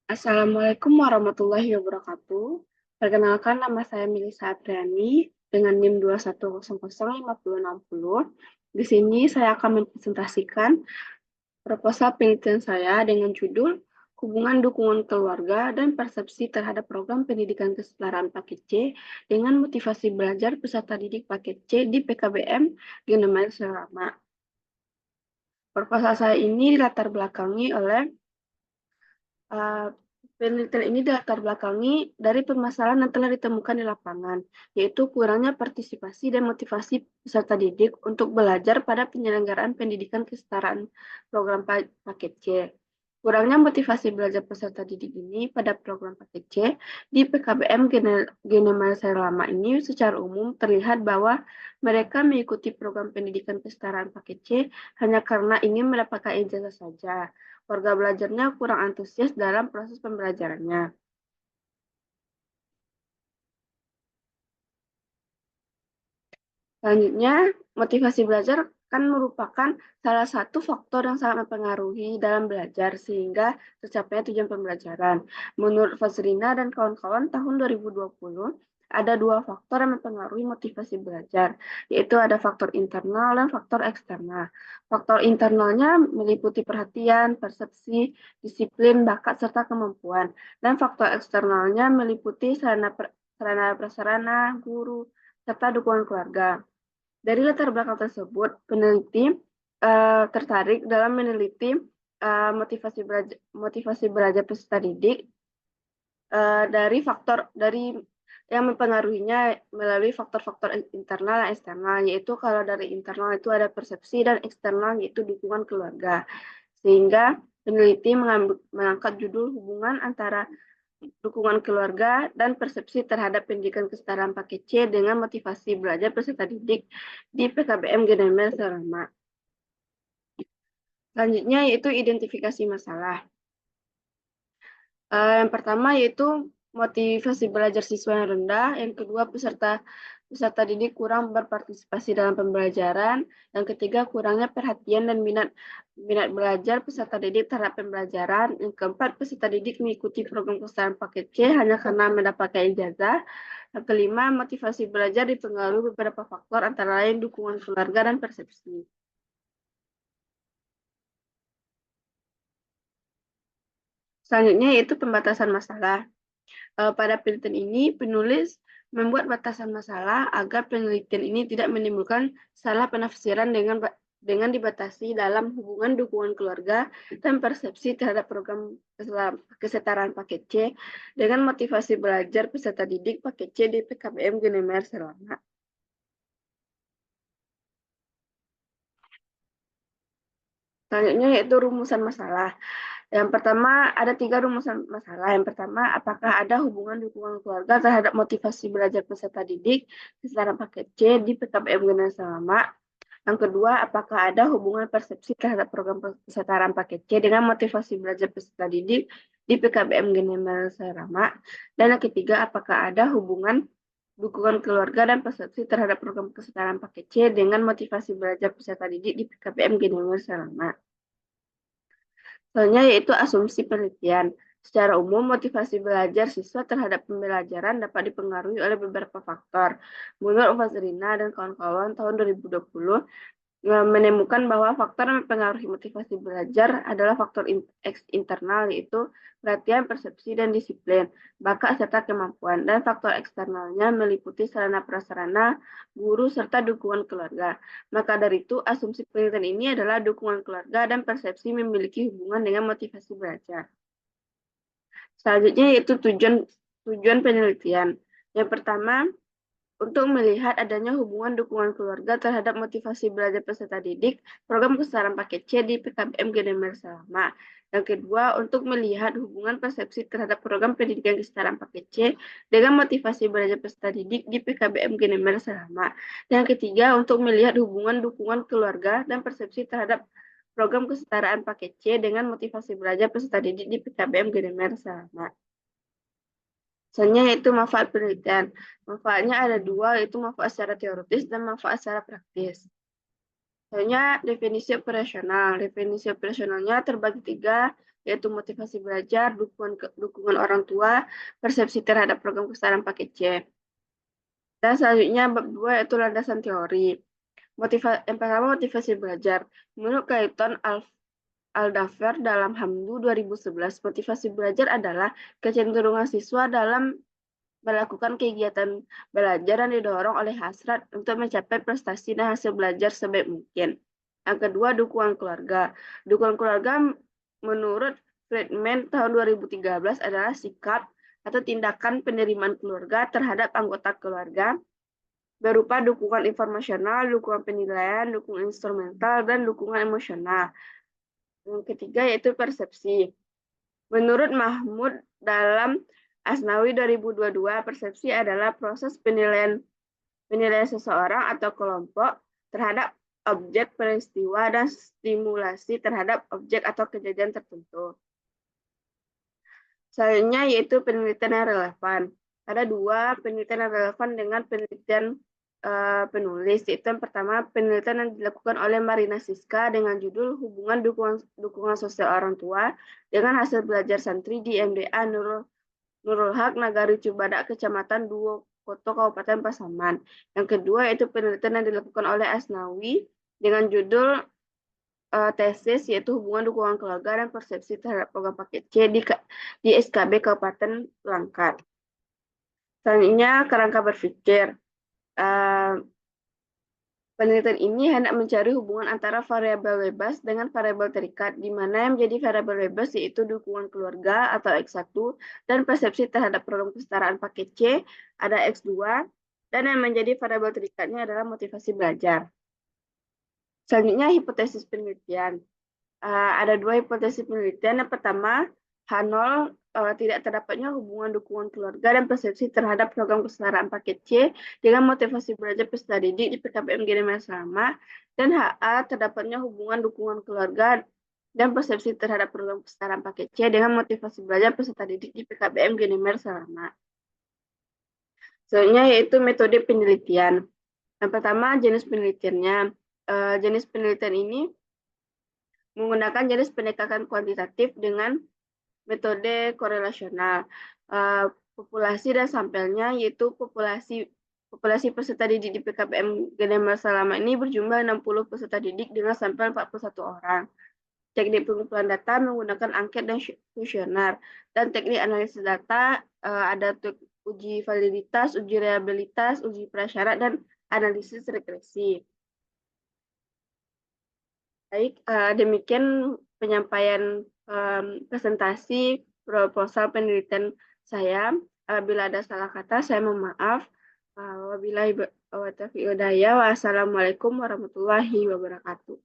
Assalamualaikum warahmatullahi wabarakatuh. Perkenalkan, nama saya Melisa Apriani dengan NIM 2100560. Di sini saya akan mempresentasikan proposal penelitian saya dengan judul Hubungan Dukungan Keluarga dan Persepsi Terhadap Program Pendidikan Kesetaraan Paket C dengan Motivasi Belajar Peserta Didik Paket C di PKBM Geneman Selama. Proposal saya ini dilatar belakangi oleh Uh, penelitian ini dilatar belakangi dari permasalahan yang telah ditemukan di lapangan, yaitu kurangnya partisipasi dan motivasi peserta didik untuk belajar pada penyelenggaraan pendidikan kesetaraan program paket C. Kurangnya motivasi belajar peserta didik ini pada program paket C di PKBM Geneman Lama ini secara umum terlihat bahwa mereka mengikuti program pendidikan kesetaraan paket C hanya karena ingin mendapatkan ijazah saja. Warga belajarnya kurang antusias dalam proses pembelajarannya. Selanjutnya, motivasi belajar kan merupakan salah satu faktor yang sangat mempengaruhi dalam belajar sehingga tercapainya tujuan pembelajaran. Menurut Fazrina dan kawan-kawan, tahun 2020 ada dua faktor yang mempengaruhi motivasi belajar, yaitu ada faktor internal dan faktor eksternal. Faktor internalnya meliputi perhatian, persepsi, disiplin, bakat, serta kemampuan. Dan faktor eksternalnya meliputi sarana prasarana, guru, serta dukungan keluarga. Dari latar belakang tersebut, peneliti tertarik dalam meneliti motivasi belajar peserta didik dari yang mempengaruhinya melalui faktor-faktor internal dan eksternal, yaitu kalau dari internal itu ada persepsi dan eksternal yaitu dukungan keluarga. Sehingga peneliti mengangkat judul hubungan antara dukungan keluarga dan persepsi terhadap pendidikan kesetaraan paket C dengan motivasi belajar peserta didik di PKBM Genemer Selama. Selanjutnya yaitu identifikasi masalah. Yang pertama yaitu motivasi belajar siswa yang rendah, yang kedua peserta didik kurang berpartisipasi dalam pembelajaran, yang ketiga kurangnya perhatian dan minat belajar peserta didik terhadap pembelajaran, yang keempat peserta didik mengikuti program kesetaraan paket C hanya karena mendapatkan ijazah, yang kelima motivasi belajar dipengaruhi beberapa faktor antara lain dukungan keluarga dan persepsi. Selanjutnya yaitu pembatasan masalah. Pada penelitian ini, penulis membuat batasan masalah agar penelitian ini tidak menimbulkan salah penafsiran dengan dibatasi dalam hubungan dukungan keluarga dan persepsi terhadap program kesetaraan paket C dengan motivasi belajar peserta didik paket C di PKBM Genemer Selama. Selanjutnya yaitu rumusan masalah. Yang pertama, ada 3 rumusan masalah. Yang pertama, apakah ada hubungan dukungan keluarga terhadap motivasi belajar peserta didik kesetaraan paket C di PKBM Genemer Selama? Yang kedua, apakah ada hubungan persepsi terhadap program kesetaraan paket C dengan motivasi belajar peserta didik di PKBM Genemer Selama? Dan yang ketiga, apakah ada hubungan dukungan keluarga dan persepsi terhadap program kesetaraan paket C dengan motivasi belajar peserta didik di PKBM Genemer Selama? Soalnya yaitu asumsi penelitian. Secara umum, motivasi belajar siswa terhadap pembelajaran dapat dipengaruhi oleh beberapa faktor. Menurut Fazrina dan kawan-kawan, tahun 2020 menemukan bahwa faktor yang mempengaruhi motivasi belajar adalah faktor internal, yaitu perhatian, persepsi, dan disiplin, bakat, serta kemampuan. Dan faktor eksternalnya meliputi sarana prasarana, guru, serta dukungan keluarga. Maka dari itu, asumsi penelitian ini adalah dukungan keluarga dan persepsi memiliki hubungan dengan motivasi belajar. Selanjutnya yaitu tujuan penelitian. Yang pertama, untuk melihat adanya hubungan dukungan keluarga terhadap motivasi belajar peserta didik program kesetaraan paket C di PKBM Genemer Selama. Yang kedua, untuk melihat hubungan persepsi terhadap program pendidikan kesetaraan paket C dengan motivasi belajar peserta didik di PKBM Genemer Selama. Dan yang ketiga, untuk melihat hubungan dukungan keluarga dan persepsi terhadap program kesetaraan paket C dengan motivasi belajar peserta didik di PKBM Genemer Selama. Misalnya yaitu manfaat penelitian. Manfaatnya ada dua, yaitu manfaat secara teoritis dan manfaat secara praktis. Misalnya definisi operasional. Definisi operasionalnya terbagi tiga, yaitu motivasi belajar, dukungan orang tua, persepsi terhadap program kesetaraan paket C. Dan selanjutnya bab 2 yaitu landasan teori. Yang pertama motivasi belajar. Menurut Clayton Aldafer dalam Hamdu 2011, motivasi belajar adalah kecenderungan siswa dalam melakukan kegiatan belajar dan didorong oleh hasrat untuk mencapai prestasi dan hasil belajar sebaik mungkin. Yang kedua, dukungan keluarga. Dukungan keluarga menurut Friedman tahun 2013 adalah sikap atau tindakan penerimaan keluarga terhadap anggota keluarga berupa dukungan informasional, dukungan penilaian, dukungan instrumental, dan dukungan emosional. Yang ketiga yaitu persepsi. Menurut Mahmud dalam Asnawi 2022, persepsi adalah proses penilaian seseorang atau kelompok terhadap objek peristiwa dan stimulasi terhadap objek atau kejadian tertentu. Selanjutnya yaitu penelitian yang relevan. Ada dua penelitian yang relevan dengan penelitian penulis. Yaitu yang pertama penelitian yang dilakukan oleh Marina Siska dengan judul hubungan dukungan sosial orang tua dengan hasil belajar santri di MDA Nurul Haq Nagari Cibadak Kecamatan Duo Koto Kabupaten Pasaman. Yang kedua yaitu penelitian yang dilakukan oleh Asnawi dengan judul tesis yaitu hubungan dukungan keluarga dan persepsi terhadap program paket C di SKB Kabupaten Langkat. Selanjutnya kerangka berpikir. Penelitian ini hendak mencari hubungan antara variabel bebas dengan variabel terikat, di mana yang menjadi variabel bebas yaitu dukungan keluarga atau X1 dan persepsi terhadap program kesetaraan paket C ada X2, dan yang menjadi variabel terikatnya adalah motivasi belajar. Selanjutnya hipotesis penelitian. Ada dua hipotesis penelitian. Yang pertama, H0 tidak terdapatnya hubungan dukungan keluarga dan persepsi terhadap program kesetaraan paket C dengan motivasi belajar peserta didik di PKBM Genemer Selama, dan HA terdapatnya hubungan dukungan keluarga dan persepsi terhadap program kesetaraan paket C dengan motivasi belajar peserta didik di PKBM Genemer Selama. Selanjutnya yaitu metode penelitian. Yang pertama jenis penelitiannya. Jenis penelitian ini menggunakan jenis pendekatan kuantitatif dengan metode korelasional. Populasi dan sampelnya yaitu populasi peserta didik di PKBM Genemer Selama ini berjumlah 60 peserta didik dengan sampel 41 orang. Teknik pengumpulan data menggunakan angket dan kuesioner. Dan teknik analisis data ada uji validitas, uji reliabilitas, uji prasyarat, dan analisis regresi. Baik, demikian penyampaian presentasi proposal penelitian saya. Bila ada salah kata, saya mohon maaf. Wabillahi taufiq wal hidayah. Wassalamualaikum warahmatullahi wabarakatuh.